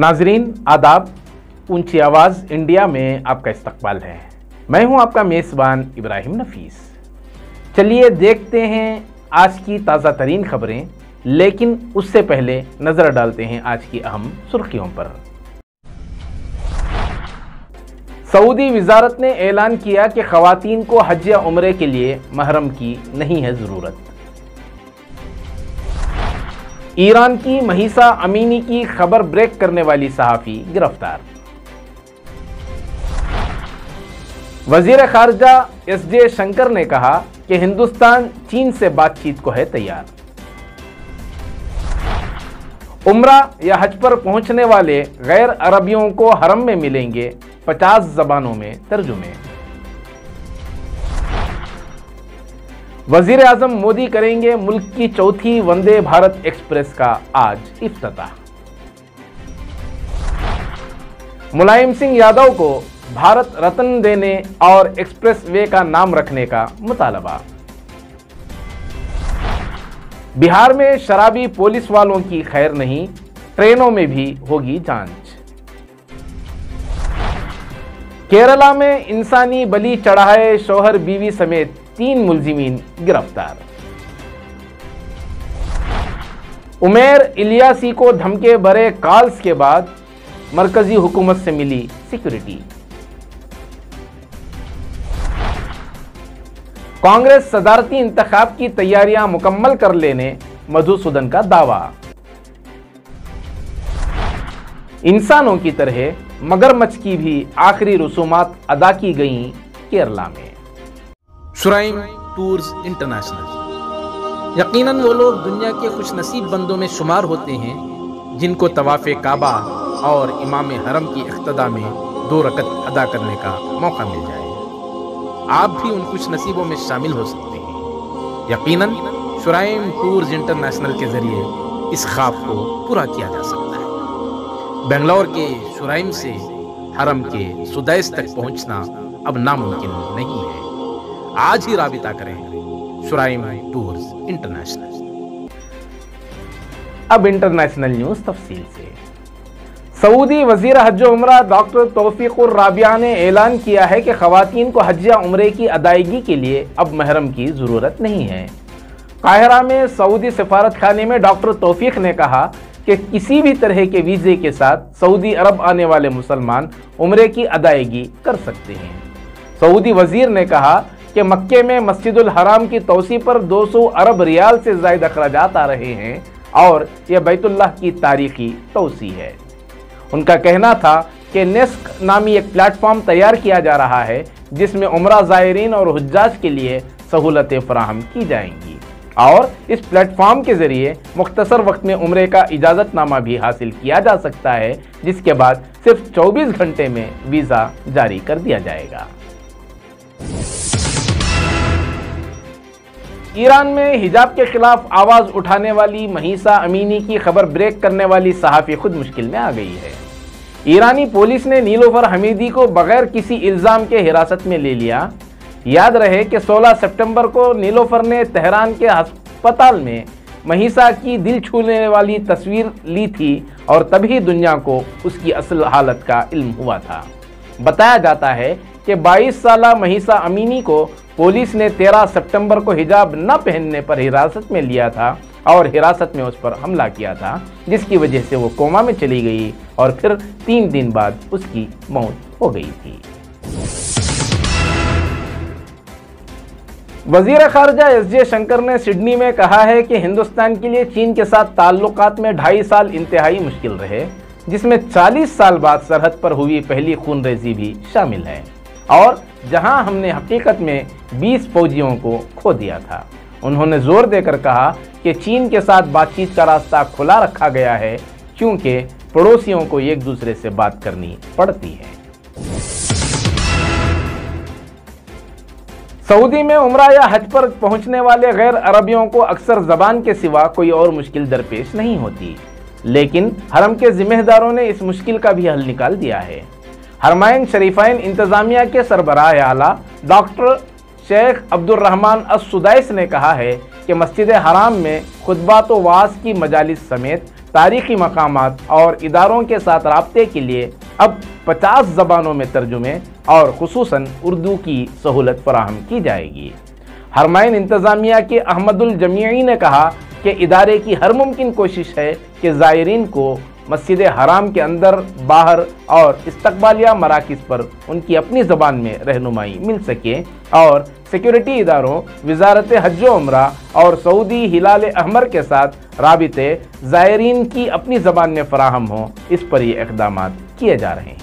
नाजरीन आदाब, ऊंची आवाज़ इंडिया में आपका इस्तकबाल है। मैं हूं आपका मेज़बान इब्राहिम नफीस। चलिए देखते हैं आज की ताज़ा तरीन खबरें, लेकिन उससे पहले नज़र डालते हैं आज की अहम सुर्खियों पर। सऊदी वज़ारत ने ऐलान किया कि ख़वातीन को हज या उम्रे के लिए महरम की नहीं है ज़रूरत। ईरान की महिसा अमीनी की खबर ब्रेक करने वाली सहाफ़ी गिरफ्तार। वज़ीर ख़ारजा एस शंकर ने कहा कि हिंदुस्तान चीन से बातचीत को है तैयार। उम्रा या हज पर पहुंचने वाले गैर अरबियों को हरम में मिलेंगे 50 ज़बानों में तर्जुमे। वज़ीर आज़म मोदी करेंगे मुल्क की चौथी वंदे भारत एक्सप्रेस का आज इफ्तिताह। मुलायम सिंह यादव को भारत रत्न देने और एक्सप्रेस वे का नाम रखने का मुतालबा। बिहार में शराबी पुलिस वालों की खैर नहीं, ट्रेनों में भी होगी जांच। केरला में इंसानी बलि चढ़ाए शौहर बीवी समेत 3 मुलजिमीन गिरफ्तार। उमेर इलियासी को धमके भरे कॉल्स के बाद मरकजी हुकूमत से मिली सिक्योरिटी। कांग्रेस सदारती इंतखाब की तैयारियां मुकम्मल कर लेने मधुसूदन का दावा। इंसानों की तरह मगरमच्छ की भी आखिरी रसूमात अदा की गईं केरला में। शुराइम टूर्स इंटरनेशनल यकीनन वो लोग दुनिया के खुशनसीब बंदों में शुमार होते हैं जिनको तवाफ़े काबा और इमाम हरम की इख्तिदा में 2 रकत अदा करने का मौका मिल जाए। आप भी उन खुशनसीबों में शामिल हो सकते हैं। यकीनन शुराइम टूर्स इंटरनेशनल के जरिए इस ख्वाब को पूरा किया जा सकता है। बेंगलोर के शुराइम से हरम के सुदैस तक पहुंचना अब नामुमकिन नहीं है। आज ही राबिता करें शुराइम टूर्स इंटरनेशनल। अब इंटरनेशनल न्यूज़ तफसील से। सऊदी वज़ीर हज उम्रा डॉक्टर तौफीकुर राबिया ने ऐलान किया है कि ख़वातीन को हज या उम्रे की अदायगी के लिए अब महरम की ज़रूरत नहीं है। काहिरा में सऊदी सफारत खाने में डॉक्टर तौफीक ने कहा कि किसी भी तरह के वीज़े के साथ सऊदी अरब आने वाले मुसलमान उम्रे की अदायगी कर सकते हैं। सऊदी वज़ीर ने कहा कि मक्के में मस्जिदुल हराम की तोसी पर 200 अरब रियाल से ज़ायद अखराजात आ रहे हैं और यह बैतुल्लाह की तारीखी तोसी है। उनका कहना था कि नेस्क नामी एक प्लेटफॉर्म तैयार किया जा रहा है जिसमें उम्रा ज़ायरीन और हुज्जाज के लिए सहूलतें फराहम की जाएंगी और इस प्लेटफॉर्म के ज़रिए मुख्तसर वक्त में उम्रे का इजाज़तनामा भी हासिल किया जा सकता है, जिसके बाद सिर्फ 24 घंटे में वीज़ा जारी कर दिया जाएगा। ईरान में हिजाब के खिलाफ आवाज़ उठाने वाली महिसा अमीनी की खबर ब्रेक करने वाली सहाफ़ी खुद मुश्किल में आ गई है। ईरानी पुलिस ने नीलोफर हमीदी को बगैर किसी इल्ज़ाम के हिरासत में ले लिया। याद रहे कि 16 सितंबर को नीलोफर ने तेहरान के अस्पताल में महिसा की दिल छूने वाली तस्वीर ली थी और तभी दुनिया को उसकी असल हालत का इल्म हुआ था। बताया जाता है कि 22 साला महिसा अमीनी को पुलिस ने 13 सितंबर को हिजाब न पहनने पर हिरासत में लिया था और हिरासत में उस पर हमला किया था, जिसकी वजह से वो कोमा में चली गई और फिर 3 दिन बाद उसकी मौत हो गई थी। वज़ीर ख़ारजा एस शंकर ने सिडनी में कहा है कि हिंदुस्तान के लिए चीन के साथ ताल्लुकात में 2.5 साल इंतहाई मुश्किल रहे, जिसमें 40 साल बाद सरहद पर हुई पहली खूनरेज़ी भी शामिल है और जहां हमने हकीकत में 20 फौजियों को खो दिया था। उन्होंने जोर देकर कहा कि चीन के साथ बातचीत का रास्ता खुला रखा गया है क्योंकि पड़ोसियों को एक दूसरे से बात करनी पड़ती है। सऊदी में उम्रा या हज पर पहुंचने वाले गैर अरबियों को अक्सर ज़बान के सिवा कोई और मुश्किल दरपेश नहीं होती, लेकिन हरम के जिम्मेदारों ने इस मुश्किल का भी हल निकाल दिया है। हरमैन शरीफैन इंतज़ामिया के सरबराह आला डॉक्टर शेख अब्दुर्रहमान अस सुदैस ने कहा है कि मस्जिद हराम में खुतबात व वाज़ की मजालिस समेत تاریخی مقامات اور اداروں کے ساتھ رابطے کے لیے اب 50 زبانوں میں ترجمے اور خصوصاً اردو کی سہولت فراہم کی جائے گی۔ حرمین انتظامیہ کے احمد الجمیعی نے کہا کہ ادارے کی ہر ممکن کوشش ہے کہ زائرین کو مسجد حرام کے اندر، باہر اور استقبالیہ مراکز پر ان کی اپنی زبان میں رہنمائی مل سکے، اور سیکیورٹی اداروں، وزارت حج و عمرہ اور سعودی ہلال احمر کے ساتھ رابطے زائرین کی اپنی زبان میں فراہم ہوں، اس پر یہ اقدامات کیے جا رہے ہیں۔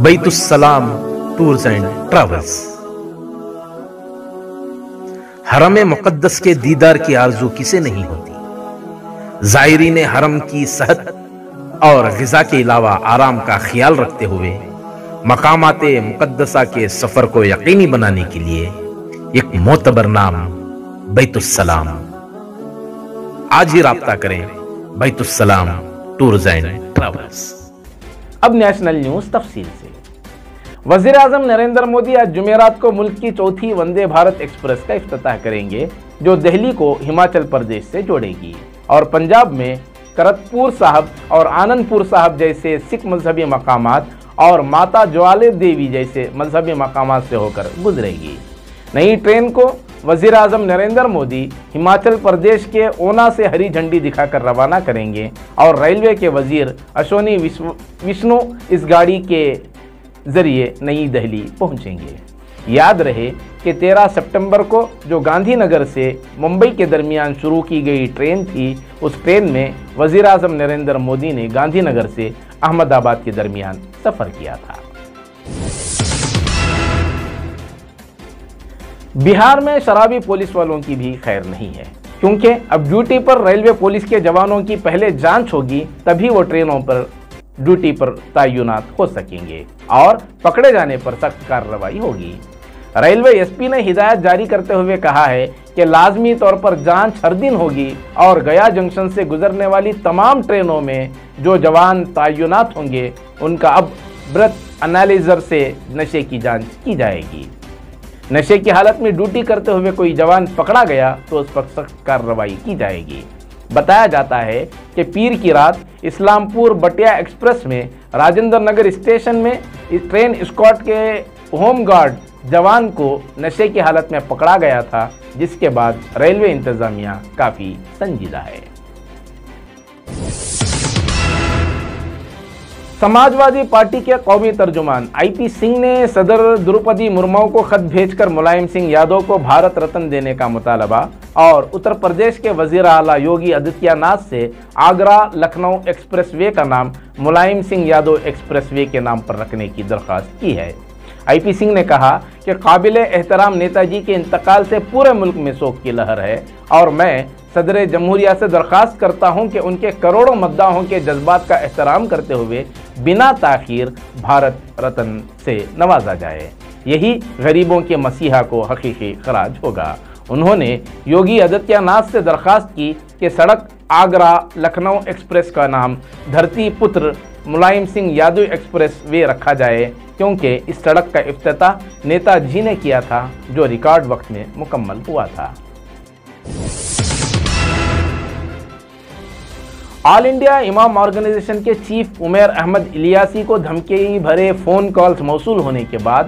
بیت السلام ٹورز اینڈ ٹریولز۔ حرم مقدس کے دیدار کی آرزو کسے نہیں ہوتی؟ زائرین حرم کی صحت اور غذا کے علاوہ آرام کا خیال رکھتے ہوئے مقامات مقدسہ کے سفر کو یقینی بنانے کے لیے ایک معتبر نام بیت السلام۔ آج ہی رابطہ کریں بیت السلام ٹورز اینڈ ٹریولز۔ اب نیشنل نیوز تفصیل سے۔ وزیر اعظم نریندر مودی آج جمعرات کو ملک کی چوتھی وندے بھارت ایکسپریس کا افتتاح کریں گے، جو دہلی کو ہماچل پردیش سے جوڑے گی اور پنجاب میں کرتپور صاحب اور آنند پور صاحب جیسے سکھ مذہبی مقامات اور ماتا جوالے دیوی جیسے مذہبی مقامات سے ہو کر گزرے گی۔ نئی ٹرین کو وزیر اعظم نریندر مودی ہماچل پردیش کے اونا سے ہری جھنڈی دکھا کر روانہ کریں گے اور ریلوے کے وزیر اشونی وشنو اس گاڑی کے ذریعے نئی دہلی پہنچیں گے۔ یاد رہے کہ 13 سپٹمبر کو جو گاندھی نگر سے ممبئی کے درمیان شروع کی گئی ٹرین تھی، اس ٹرین میں وزیر اعظم نریندر مودی نے گاندھی نگر سے احمد آباد کے درمیان سفر کیا تھا۔ بہار میں شرابی پولیس والوں کی بھی خیر نہیں ہے، کیونکہ اب ڈیوٹی پر ریلوے پولیس کے جوانوں کی پہلے جانچ ہوگی، تبھی وہ ٹرینوں پر ڈیوٹی پر تعینات ہو سکیں گے اور پکڑے جانے پر سخت کارروائی ہوگی۔ ریلوے ایس پی نے ہدایت جاری کرتے ہوئے کہا ہے کہ لازمی طور پر جانچ ہر دن ہوگی اور گیا جنکشن سے گزرنے والی تمام ٹرینوں میں جو جوان تعینات ہوں گے ان کا اب برتھ انالیزر سے نشے کی جانچ کی جائے گی۔ نشے کی حالت میں ڈیوٹی کرتے ہوئے کوئی جوان پکڑا گیا تو اس پر سخت کارروائی کی جائے گی۔ بتایا جاتا ہے کہ پیر کی رات اسلام پور بٹیا ایکسپریس میں راجندر نگر اسٹیشن میں ٹرین اسکواڈ کے ہوم گارڈ جوان کو نشے کی حالت میں پکڑا گیا تھا، جس کے بعد ریلوے انتظامیہ کافی سنجیدہ ہے۔ سماجوادی پارٹی کے قومی ترجمان آئی پی سنگھ نے صدر دروپدی مرمو کو خط بھیج کر ملائم سنگھ یادو کو بھارت رتن دینے کا مطالبہ اور اتر پردیش کے وزیر اعلیٰ یوگی آدتیہ ناتھ سے آگرہ لکھنؤ ایکسپریس وے کا نام ملائم سنگھ یادو ایکسپریس وے کے نام پر رکھنے کی درخواست کی ہے۔ آئی پی سنگھ نے کہا کہ قابل احترام نیتا جی کے انتقال سے پورے ملک میں سوگ کی لہر ہے اور میں صدر جمہوریہ سے درخواست کرتا ہوں کہ ان کے کروڑوں مداحوں کے جذبات کا احترام کرتے ہوئے بنا تاخیر بھارت رتن سے نوازا جائے۔ یہی غریبوں کے مسیحا کو حقیقی خراج ہوگا۔ انہوں نے یوگی آدتیہ ناتھ سے درخواست کی کہ سڑک آگرہ لکھنؤ ایکسپریس کا نام دھرتی پتر ملائم سنگھ یادو ایکسپریس وے رکھا جائے، کیونکہ اس سڑک کا افتتاح نیتا جی نے کیا تھا جو ریکارڈ وقت میں مکمل ہوا تھا۔ آل انڈیا امام آرگنائزیشن کے چیف عمیر احمد الیاسی کو دھمکی بھرے فون کالز موصول ہونے کے بعد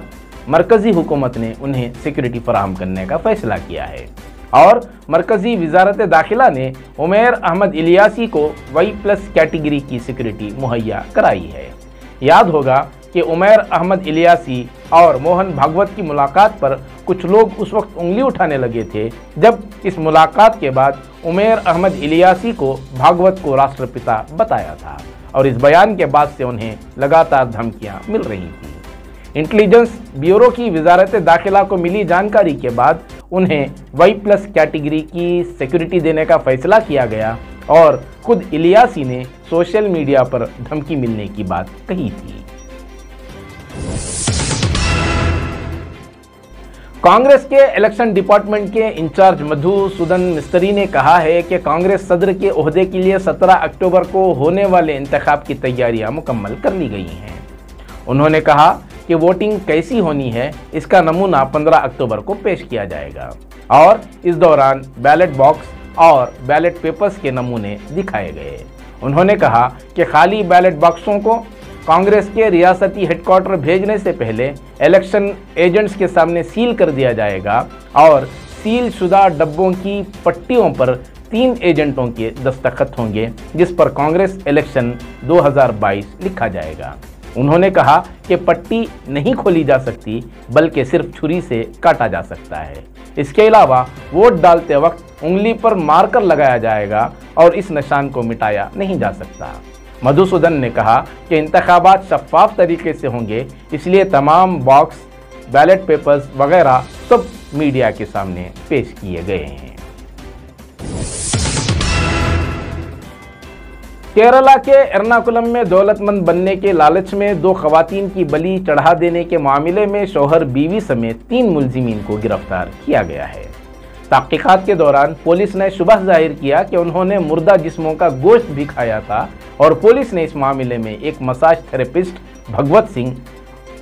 مرکزی حکومت نے انہیں سیکیورٹی فراہم کرنے کا فیصلہ کیا ہے اور مرکزی وزارت داخلہ نے عمیر احمد الیاسی کو وائی پلس کیٹیگری کی سیکیورٹی مہیا کرائی ہے۔ یاد ہوگا کہ عمیر احمد الیاسی اور موہن بھاگوت کی ملاقات پر کچھ لوگ اس وقت انگلی اٹھانے لگے تھے جب اس ملاقات کے بعد عمیر احمد الیاسی کو بھاگوت کو راشٹر پتا بتایا تھا اور اس بیان کے بعد سے انہیں لگاتار دھمکیاں مل رہی تھیں۔ انٹیلیجنس بیورو کی وزارت داخلہ کو ملی جانکاری کے بعد انہیں وائی پلس کیٹیگری کی سیکیورٹی دینے کا فیصلہ کیا گیا اور خود الیاسی نے سوشل میڈیا پر دھمکی ملنے کی بات کہی تھی۔ کانگریس کے الیکشن ڈپارٹمنٹ کے انچارج مدھو سودن مستری نے کہا ہے کہ کانگریس صدر کے عہدے کے لیے 17 اکتوبر کو ہونے والے انتخاب کی تیاریاں مکمل کر لی گئی ہیں۔ انہوں نے کہا کہ ووٹنگ کیسی ہونی ہے اس کا نمونہ 15 اکتوبر کو پیش کیا جائے گا۔ और इस दौरान बैलेट बॉक्स और बैलेट पेपर्स के नमूने दिखाए गए। उन्होंने कहा कि खाली बैलेट बॉक्सों को कांग्रेस के रियासती हेडक्वार्टर भेजने से पहले इलेक्शन एजेंट्स के सामने सील कर दिया जाएगा और सील शुदा डब्बों की पट्टियों पर 3 एजेंटों के दस्तखत होंगे, जिस पर कांग्रेस इलेक्शन 2022 लिखा जाएगा। उन्होंने कहा कि पट्टी नहीं खोली जा सकती, बल्कि सिर्फ छुरी से काटा जा सकता है। इसके अलावा वोट डालते वक्त उंगली पर मार्कर लगाया जाएगा और इस निशान को मिटाया नहीं जा सकता। मधुसूदन ने कहा कि इंतखाबात शफाफ तरीके से होंगे, इसलिए तमाम बॉक्स, बैलेट पेपर्स वगैरह सब मीडिया के सामने पेश किए गए हैं। केरला के एर्नाकुलम में दौलतमंद बनने के लालच में 2 खवातीन की बलि चढ़ा देने के मामले में शौहर बीवी समेत 3 मुलजिमीन को गिरफ्तार किया गया है। तहकीकात के दौरान पुलिस ने शुबह जाहिर किया कि उन्होंने मुर्दा जिस्मों का गोश्त भी खाया था और पुलिस ने इस मामले में एक मसाज थेरेपिस्ट भगवत सिंह,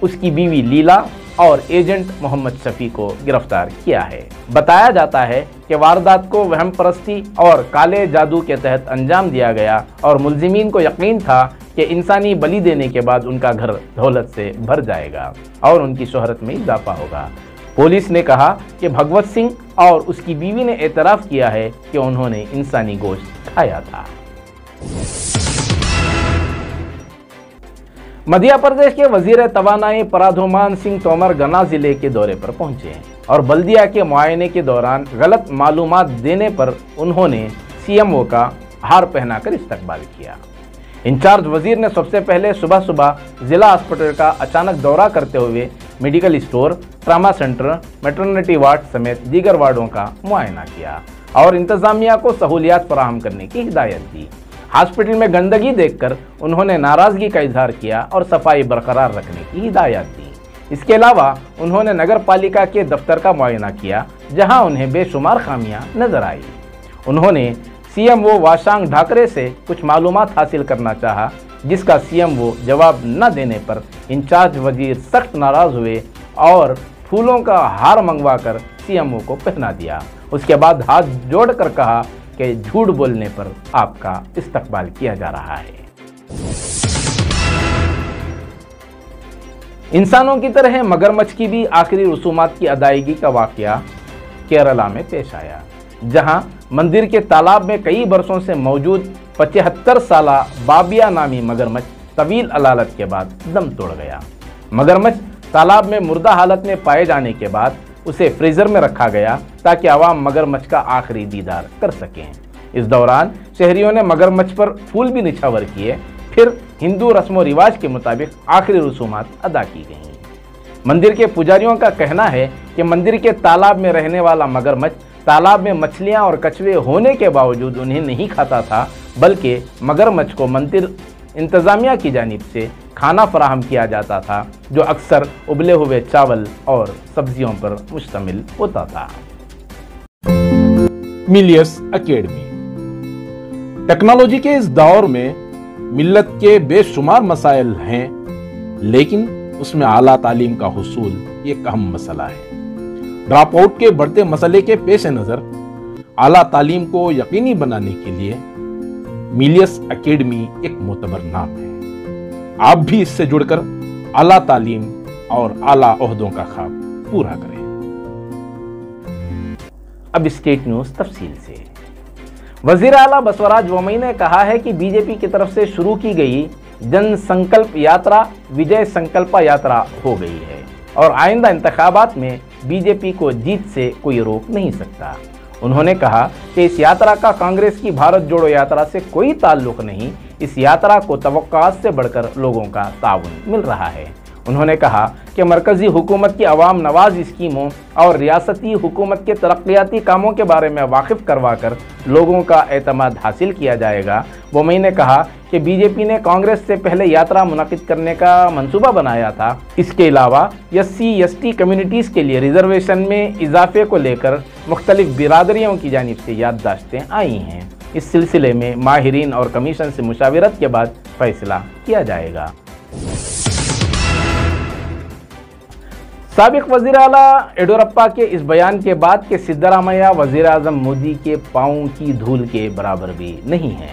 उसकी बीवी लीला और एजेंट मोहम्मद शफी को गिरफ्तार किया है। बताया जाता है कि वारदात को वहम परस्ती और काले जादू के तहत अंजाम दिया गया और मुलजिमीन को यकीन था कि इंसानी बलि देने के बाद उनका घर दौलत से भर जाएगा और उनकी शोहरत में इजाफा होगा। पुलिस ने कहा कि भगवत सिंह और उसकी बीवी ने एतराफ़ किया है कि उन्होंने इंसानी गोश्त खाया था। मध्य प्रदेश के वजीर तवानाई प्रद्युम्न सिंह तोमर गन्ना जिले के दौरे पर पहुंचे और बल्दिया के मुआयने के दौरान गलत मालूमात देने पर उन्होंने सीएमओ का हार पहनाकर इस्तकबाल किया। इंचार्ज वजीर ने सबसे पहले सुबह सुबह जिला अस्पताल का अचानक दौरा करते हुए medical store, trauma centre, maternity ward समेत दीगर वार्डों का मुआयना किया और इंतजामिया को सहूलियात फराहम करने की हिदायत दी। हॉस्पिटल में गंदगी देखकर उन्होंने नाराजगी का इजहार किया और सफाई बरकरार रखने की हिदायत दी। इसके अलावा उन्होंने नगर पालिका के दफ्तर का मुआयना किया, जहां उन्हें बेशुमार खामियां नजर आई। उन्होंने सीएमओ वाशांग ढाकरे से कुछ मालूमात हासिल करना चाहा, जिसका सीएमओ जवाब न देने पर इंचार्ज वजीर सख्त नाराज हुए और फूलों का हार मंगवाकर सीएमओ को पहना दिया। उसके बाद हाथ जोड़कर कहा कि झूठ बोलने पर आपका इस्तकबाल किया जा रहा है। इंसानों की तरह मगरमच्छ की भी आखिरी रसूमात की अदायगी का वाकया केरला में पेश आया, जहां मंदिर के तालाब में कई बरसों से मौजूद 75 साला बाबिया नामी मगरमच्छ तवील अलालत के बाद दम तोड़ गया। मगरमच्छ तालाब में मुर्दा हालत में पाए जाने के बाद उसे फ्रीजर में रखा गया ताकि आवाम मगरमच्छ का आखिरी दीदार कर सकें। इस दौरान शहरियों ने मगरमच्छ पर फूल भी निछावर किए। फिर हिंदू रस्म व रिवाज के मुताबिक आखिरी रसूमात अदा की गईं। मंदिर के पुजारियों का कहना है कि मंदिर के तालाब में रहने वाला मगरमच्छ तालाब में मछलियां और कछुए होने के बावजूद उन्हें नहीं खाता था, बल्कि मगरमच्छ को मंदिर इंतजामिया की जानिब से खाना फराहम किया जाता था, जो अक्सर उबले हुए चावल और सब्जियों पर मुश्तमिल होता था। Milius academy. टेक्नोलॉजी के इस दौर में मिल्लत के बेशुमार मसाइल हैं, लेकिन उसमें आला तालीम का हुसूल एक अहम मसला है। ड्रॉप आउट के बढ़ते मसले के पेश नज़र आला तालीम को यकीनी बनाने के लिए मिलियस एकेडमी एक मोतबर नाम है। आप भी इससे जुड़कर आला तालीम और आला ओहदों का ख्वाब पूरा करें। अब स्टेट न्यूज तफसील से। वजीर आला बसवराज बोम्मई ने कहा है कि बीजेपी की तरफ से शुरू की गई जन संकल्प यात्रा विजय संकल्प यात्रा हो गई है और आइंदा इंतखाबात में बीजेपी को जीत से कोई रोक नहीं सकता। उन्होंने कहा कि इस यात्रा का कांग्रेस की भारत जोड़ो यात्रा से कोई ताल्लुक नहीं। इस यात्रा को तवक्कुआत से बढ़कर लोगों का ताउन मिल रहा है। उन्होंने कहा कि मरकजी हुकूमत की अवाम नवाज स्कीमों और रियासती हुकूमत के तरक्याती कामों के बारे में वाकिफ करवाकर लोगों का एतमाद हासिल किया जाएगा। बोम्मई ने कहा कि बीजेपी ने कांग्रेस से पहले यात्रा मुनक़िद करने का मंसूबा बनाया था। इसके अलावा SC/ST कम्युनिटीज़ के लिए रिजर्वेशन में इजाफे को लेकर मुख्तलिफ बिरादरियों की जानिब से याददाश्तें आई हैं। इस सिलसिले में माहिरीन और कमीशन से मुशावरत के बाद फैसला किया जाएगा। साबिक वज़ीर आला येडियुरप्पा के इस बयान के बाद कि सिद्धरामैया वज़ीर आज़म मोदी के पाँव की धूल के बराबर भी नहीं है।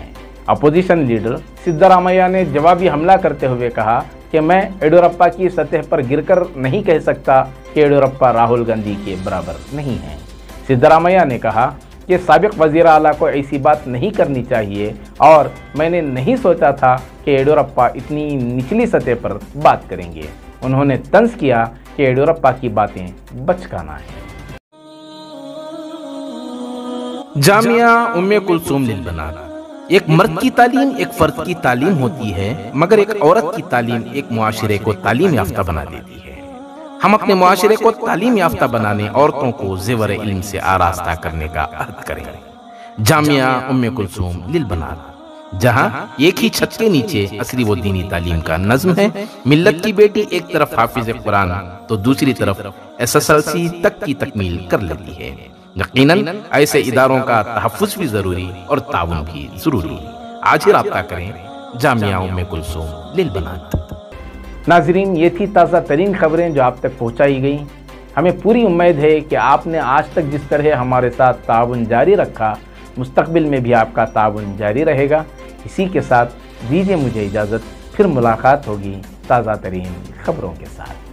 अपोजिशन लीडर सिद्धरामैया ने जवाबी हमला करते हुए कहा कि मैं येडियुरप्पा की सतह पर गिरकर नहीं कह सकता कि येडियुरप्पा राहुल गांधी के बराबर नहीं है। सिद्धरामैया ने कहा कि साबिक वज़ीर आला को ऐसी बात नहीं करनी चाहिए और मैंने नहीं सोचा था कि येडियुरप्पा इतनी निचली सतह पर बात करेंगे। उन्होंने तंज किया कि येडियुरप्पा की बातें बचकाना है। जामिया उम्मे कुलसूम लिल बनात। एक मर्द की तालीम एक फर्द की तालीम होती है, मगर एक औरत की तालीम एक मुआशरे को तालीम याफ्ता बना देती है। हम अपने मुआशरे को तालीम याफ्ता बनाने, औरतों को ज़ेवर इल्म से आरास्ता करने का अहद करें। जामिया उम्मे कुलसूम लिल बनात, जहां एक ही छत के नीचे असली व दीनी तालीम का नज्म है। मिल्लत की बेटी एक तरफ हाफिज कुरान तो दूसरी तरफ SSLC तक की तकमील कर लेती है। यकीनन ऐसे इदारों का तहफ़्फ़ुज़ भी ज़रूरी और ताउन भी ज़रूरी। आज ही राब्ता करें जामिया उम्मे कुलसूम लिल बनात। नाज़रीन, ये थी ताज़ा तरीन खबरें जो आप तक पहुँचाई गई। हमें पूरी उम्मीद है कि आपने आज तक जिस तरह हमारे साथ ताउन जारी रखा, मुस्तक़बिल में भी आपका ताउन जारी रहेगा। इसी के साथ दीजिए मुझे इजाज़त, फिर मुलाकात होगी ताज़ा तरीन खबरों के साथ।